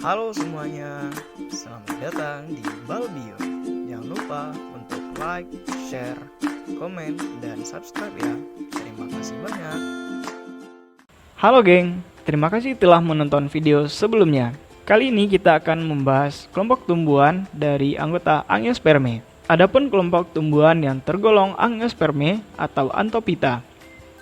Halo semuanya, selamat datang di Balbio. Jangan lupa untuk like, share, komen, dan subscribe ya. Terima kasih banyak. Halo geng, terima kasih telah menonton video sebelumnya. Kali ini kita akan membahas kelompok tumbuhan dari anggota Angiospermae. Adapun kelompok tumbuhan yang tergolong Angiospermae atau Anthophyta.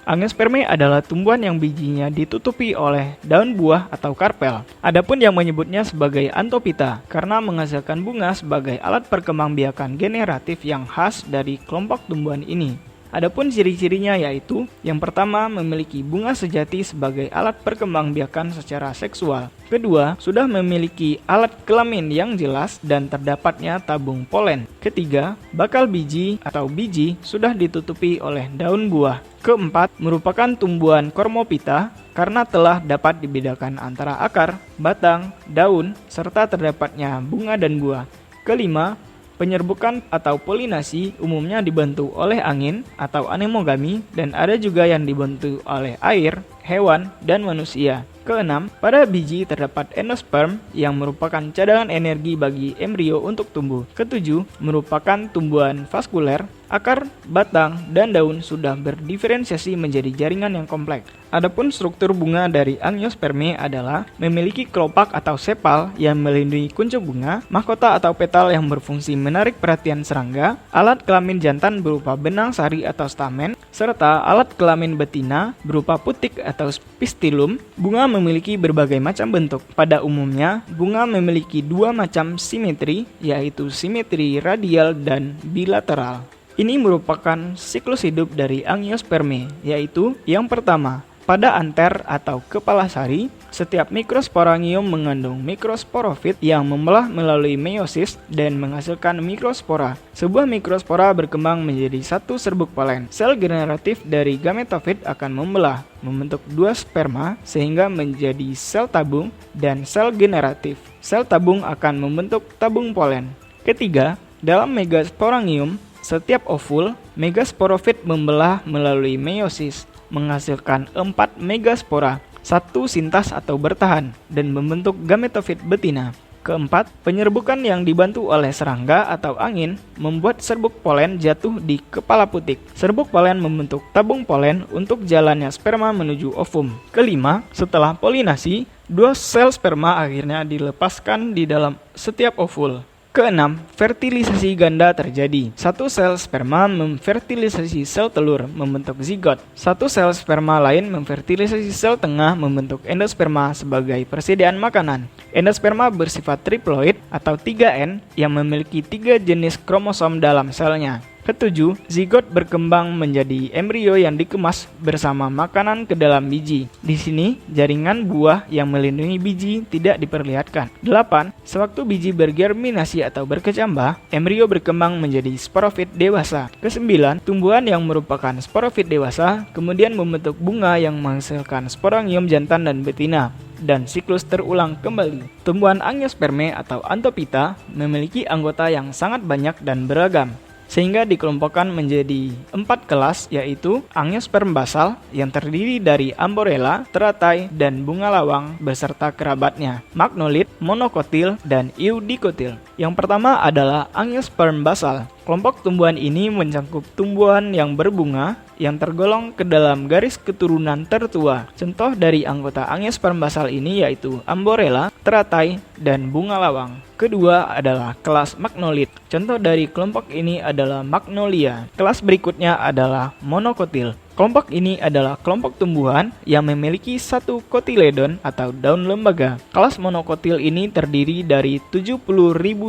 Angiospermae adalah tumbuhan yang bijinya ditutupi oleh daun buah atau karpel. Adapun yang menyebutnya sebagai Anthophyta karena menghasilkan bunga sebagai alat perkembangbiakan generatif yang khas dari kelompok tumbuhan ini. Adapun ciri-cirinya yaitu, yang pertama memiliki bunga sejati sebagai alat perkembangbiakan secara seksual. Kedua, sudah memiliki alat kelamin yang jelas dan terdapatnya tabung polen. Ketiga, bakal biji atau biji sudah ditutupi oleh daun buah. Keempat, merupakan tumbuhan Cormophyta karena telah dapat dibedakan antara akar, batang, daun, serta terdapatnya bunga dan buah. Kelima, penyerbukan atau polinasi umumnya dibantu oleh angin atau anemogami dan ada juga yang dibantu oleh air, hewan, dan manusia. Keenam, pada biji terdapat endosperm yang merupakan cadangan energi bagi embrio untuk tumbuh. Ketujuh, merupakan tumbuhan vaskuler, akar, batang, dan daun sudah berdiferensiasi menjadi jaringan yang kompleks. Adapun struktur bunga dari Angiospermae adalah memiliki kelopak atau sepal yang melindungi kuncup bunga, mahkota atau petal yang berfungsi menarik perhatian serangga, alat kelamin jantan berupa benang sari atau stamen, serta alat kelamin betina berupa putik atau pistilum. Bunga memiliki berbagai macam bentuk. Pada umumnya, bunga memiliki dua macam simetri, yaitu simetri radial dan bilateral. Ini merupakan siklus hidup dari Angiospermae, yaitu yang pertama, pada anter atau kepala sari, setiap mikrosporangium mengandung mikrosporofit yang membelah melalui meiosis dan menghasilkan mikrospora. Sebuah mikrospora berkembang menjadi satu serbuk polen. Sel generatif dari gametofit akan membelah, membentuk dua sperma sehingga menjadi sel tabung dan sel generatif. Sel tabung akan membentuk tabung polen. Ketiga, dalam megasporangium, setiap ovul, megasporofit membelah melalui meiosis, menghasilkan 4 megaspora, satu sintas atau bertahan, dan membentuk gametofit betina. Keempat, penyerbukan yang dibantu oleh serangga atau angin membuat serbuk polen jatuh di kepala putik. Serbuk polen membentuk tabung polen untuk jalannya sperma menuju ovum. Kelima, setelah polinasi, dua sel sperma akhirnya dilepaskan di dalam setiap ovul. Keenam, fertilisasi ganda terjadi. Satu sel sperma memfertilisasi sel telur, membentuk zigot. Satu sel sperma lain memfertilisasi sel tengah, membentuk endosperma sebagai persediaan makanan. Endosperma bersifat triploid atau 3N yang memiliki 3 jenis kromosom dalam selnya. Ketujuh, zigot berkembang menjadi embrio yang dikemas bersama makanan ke dalam biji. Di sini, jaringan buah yang melindungi biji tidak diperlihatkan. 8. Sewaktu biji bergerminasi atau berkecambah, embrio berkembang menjadi sporofit dewasa. Kesembilan, tumbuhan yang merupakan sporofit dewasa kemudian membentuk bunga yang menghasilkan sporangium jantan dan betina, dan siklus terulang kembali. Tumbuhan Angiospermae atau Anthophyta memiliki anggota yang sangat banyak dan beragam, sehingga dikelompokkan menjadi 4 kelas, yaitu Angiosperm basal yang terdiri dari Amborella, teratai, dan bunga lawang beserta kerabatnya, Magnolit, Monocotyl, dan Eudikotyl. Yang pertama adalah Angiosperm basal. Kelompok tumbuhan ini mencakup tumbuhan yang berbunga yang tergolong ke dalam garis keturunan tertua. Contoh dari anggota Angiosperm basal ini yaitu Amborella, teratai, dan bunga lawang. Kedua adalah kelas Magnolit. Contoh dari kelompok ini adalah Magnolia. Kelas berikutnya adalah Monocotyl. Kelompok ini adalah kelompok tumbuhan yang memiliki satu kotiledon atau daun lembaga. Kelas Monocotyl ini terdiri dari 70.000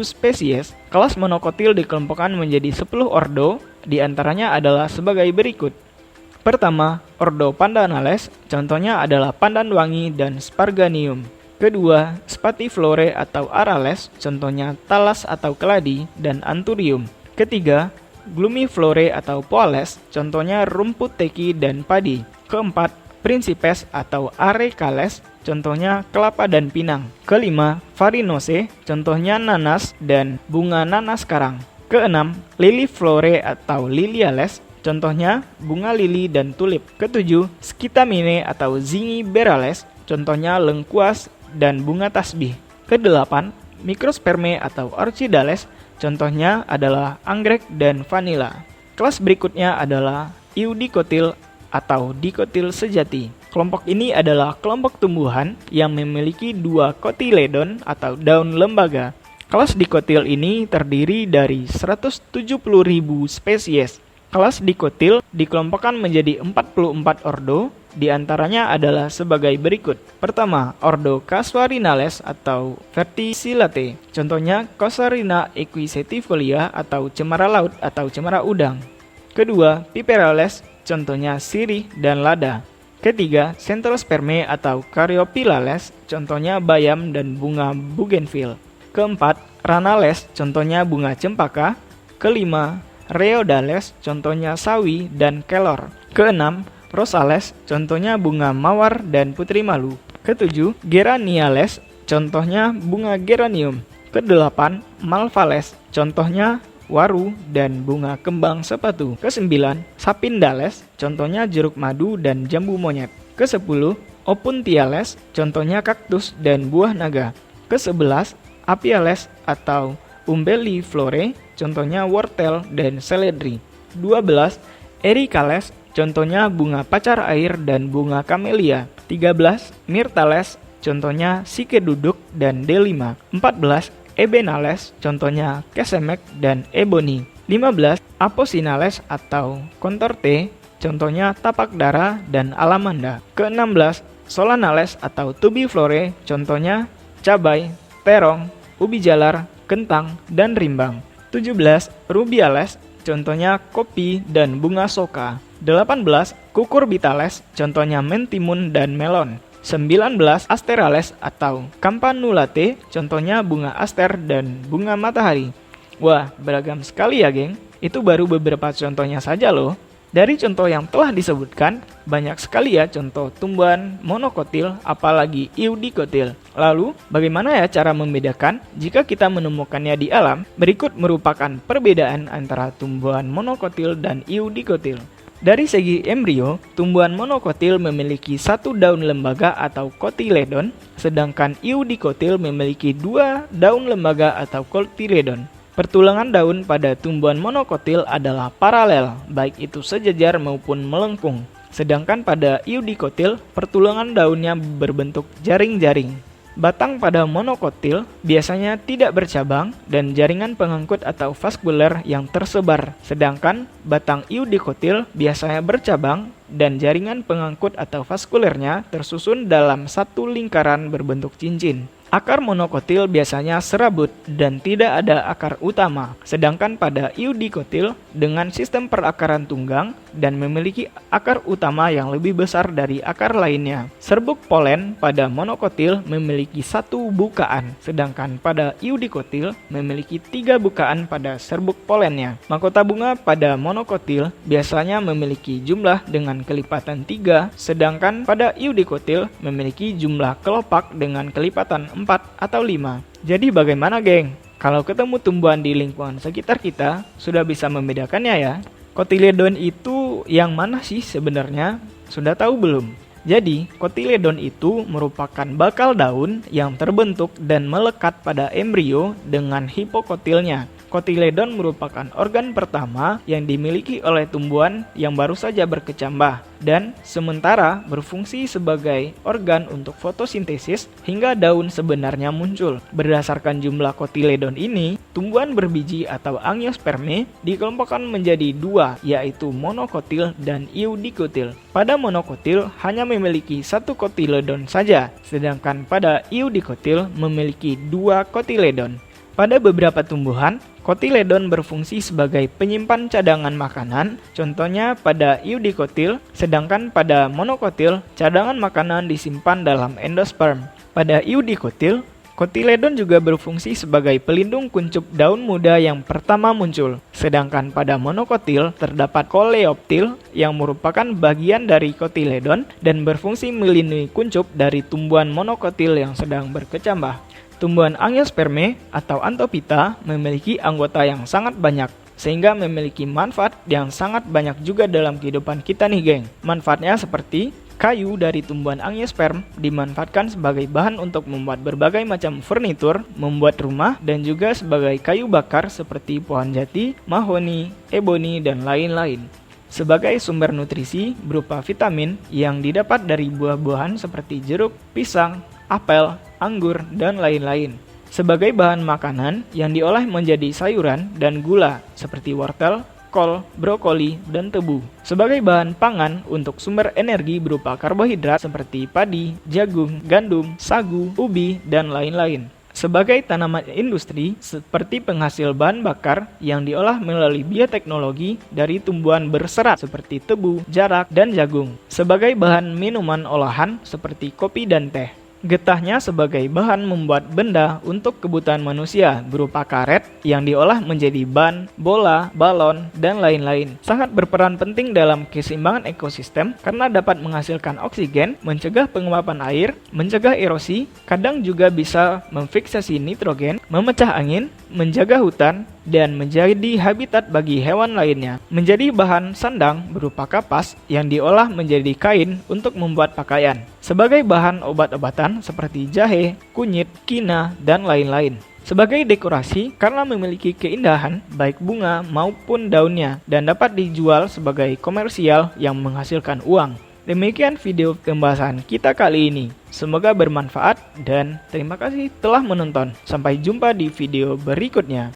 spesies. Kelas Monocotyl dikelompokkan menjadi 10 ordo, diantaranya adalah sebagai berikut. Pertama, ordo Pandanales, contohnya adalah pandan wangi dan Sparganium. Kedua, Spatiflore atau Arales, contohnya talas atau keladi dan Anthurium. Ketiga, Glumiflore atau Poales, contohnya rumput teki dan padi. Keempat, Principes atau Arecales, contohnya kelapa dan pinang. Kelima, Farinose, contohnya nanas dan bunga nanas karang. Keenam, Liliflore atau Liliales, contohnya bunga lili dan tulip. Ketujuh, Scitamine atau Zingiberales, contohnya lengkuas dan bunga tasbih. Kedelapan, Microspermae atau Orchidales, contohnya adalah anggrek dan vanila. Kelas berikutnya adalah Eudikotil atau dikotil sejati. Kelompok ini adalah kelompok tumbuhan yang memiliki dua kotiledon atau daun lembaga. Kelas dikotil ini terdiri dari 170.000 spesies. Kelas dikotil dikelompokkan menjadi 44 ordo, diantaranya adalah sebagai berikut. Pertama, ordo Casuarinales atau Verticillate. Contohnya Casuarina equisetifolia atau cemara laut atau cemara udang. Kedua, Piperales, contohnya sirih dan lada. Ketiga, Centrospermae atau Caryophyllales, contohnya bayam dan bunga bougainville. Keempat, Ranales, contohnya bunga cempaka. Kelima, Rheodales, contohnya sawi dan kelor. Keenam, Rosales, contohnya bunga mawar dan putri malu. Ketujuh, Geraniales, contohnya bunga geranium. Kedelapan, Malvales, contohnya waru dan bunga kembang sepatu. Kesembilan, Sapindales, contohnya jeruk madu dan jambu monyet. Kesepuluh, Opuntiales, contohnya kaktus dan buah naga. Kesebelas, Apiales atau Umbelliflorae, contohnya wortel dan seledri. 12, Ericales, contohnya bunga pacar air dan bunga kamelia. 13, Myrtales, contohnya sike duduk dan delima. 14, Ebenales, contohnya kesemek dan ebony. 15, Apocinales atau contorte, contohnya tapak dara dan alamanda. Ke-16, Solanales atau tubiflorae, contohnya cabai, terong, ubi jalar, kentang, dan rimbang. 17, Rubiales, contohnya kopi dan bunga soka. 18, Cucurbitales, contohnya mentimun dan melon. 19, Asterales atau Campanulate, contohnya bunga aster dan bunga matahari. Wah, beragam sekali ya, geng. Itu baru beberapa contohnya saja loh. Dari contoh yang telah disebutkan, banyak sekali ya contoh tumbuhan monokotil, apalagi eudikotil. Lalu, bagaimana ya cara membedakan jika kita menemukannya di alam? Berikut merupakan perbedaan antara tumbuhan monokotil dan eudikotil. Dari segi embrio, tumbuhan monokotil memiliki satu daun lembaga atau kotiledon, sedangkan eudikotil memiliki dua daun lembaga atau kotiledon. Pertulangan daun pada tumbuhan monokotil adalah paralel, baik itu sejajar maupun melengkung. Sedangkan pada eudikotil, pertulangan daunnya berbentuk jaring-jaring. Batang pada monokotil biasanya tidak bercabang dan jaringan pengangkut atau vaskuler yang tersebar. Sedangkan batang eudikotil biasanya bercabang dan jaringan pengangkut atau vaskulernya tersusun dalam satu lingkaran berbentuk cincin. Akar monokotil biasanya serabut dan tidak ada akar utama, sedangkan pada eudikotil dengan sistem perakaran tunggang dan memiliki akar utama yang lebih besar dari akar lainnya. Serbuk polen pada monokotil memiliki satu bukaan, sedangkan pada eudikotil memiliki 3 bukaan pada serbuk polennya. Mahkota bunga pada monokotil biasanya memiliki jumlah dengan kelipatan 3, sedangkan pada eudikotil memiliki jumlah kelopak dengan kelipatan 4 atau 5. Jadi bagaimana, geng? Kalau ketemu tumbuhan di lingkungan sekitar kita, sudah bisa membedakannya ya? Kotiledon itu yang mana sih sebenarnya? Sudah tahu belum? Jadi, kotiledon itu merupakan bakal daun yang terbentuk dan melekat pada embrio dengan hipokotilnya. Kotiledon merupakan organ pertama yang dimiliki oleh tumbuhan yang baru saja berkecambah dan sementara berfungsi sebagai organ untuk fotosintesis hingga daun sebenarnya muncul. Berdasarkan jumlah kotiledon ini, tumbuhan berbiji atau angiospermae dikelompokkan menjadi 2, yaitu monokotil dan eudikotil. Pada monokotil hanya memiliki 1 kotiledon saja, sedangkan pada eudikotil memiliki 2 kotiledon. Pada beberapa tumbuhan, kotiledon berfungsi sebagai penyimpan cadangan makanan, contohnya pada eudikotil, sedangkan pada monokotil, cadangan makanan disimpan dalam endosperm. Pada eudikotil, kotiledon juga berfungsi sebagai pelindung kuncup daun muda yang pertama muncul, sedangkan pada monokotil terdapat koleoptil yang merupakan bagian dari kotiledon dan berfungsi melindungi kuncup dari tumbuhan monokotil yang sedang berkecambah. Tumbuhan angiospermae atau Anthophyta memiliki anggota yang sangat banyak, sehingga memiliki manfaat yang sangat banyak juga dalam kehidupan kita nih, geng. Manfaatnya seperti Kayu dari tumbuhan angiosperm dimanfaatkan sebagai bahan untuk membuat berbagai macam furnitur, membuat rumah, dan juga sebagai kayu bakar seperti pohon jati, mahoni, eboni, dan lain-lain. Sebagai sumber nutrisi berupa vitamin yang didapat dari buah-buahan seperti jeruk, pisang, apel, anggur, dan lain-lain. Sebagai bahan makanan yang diolah menjadi sayuran dan gula seperti wortel, kol, brokoli, dan tebu. Sebagai bahan pangan untuk sumber energi berupa karbohidrat seperti padi, jagung, gandum, sagu, ubi, dan lain-lain. Sebagai tanaman industri seperti penghasil bahan bakar yang diolah melalui bioteknologi dari tumbuhan berserat seperti tebu, jarak, dan jagung. Sebagai bahan minuman olahan seperti kopi dan teh. Getahnya sebagai bahan membuat benda untuk kebutuhan manusia berupa karet yang diolah menjadi ban, bola, balon, dan lain-lain. Sangat berperan penting dalam keseimbangan ekosistem karena dapat menghasilkan oksigen, mencegah penguapan air, mencegah erosi, kadang juga bisa memfiksasi nitrogen, memecah angin, menjaga hutan, dan menjadi habitat bagi hewan lainnya. Menjadi bahan sandang berupa kapas yang diolah menjadi kain untuk membuat pakaian. Sebagai bahan obat-obatan seperti jahe, kunyit, kina, dan lain-lain. Sebagai dekorasi karena memiliki keindahan baik bunga maupun daunnya dan dapat dijual sebagai komersial yang menghasilkan uang. Demikian video pembahasan kita kali ini. Semoga bermanfaat dan terima kasih telah menonton. Sampai jumpa di video berikutnya.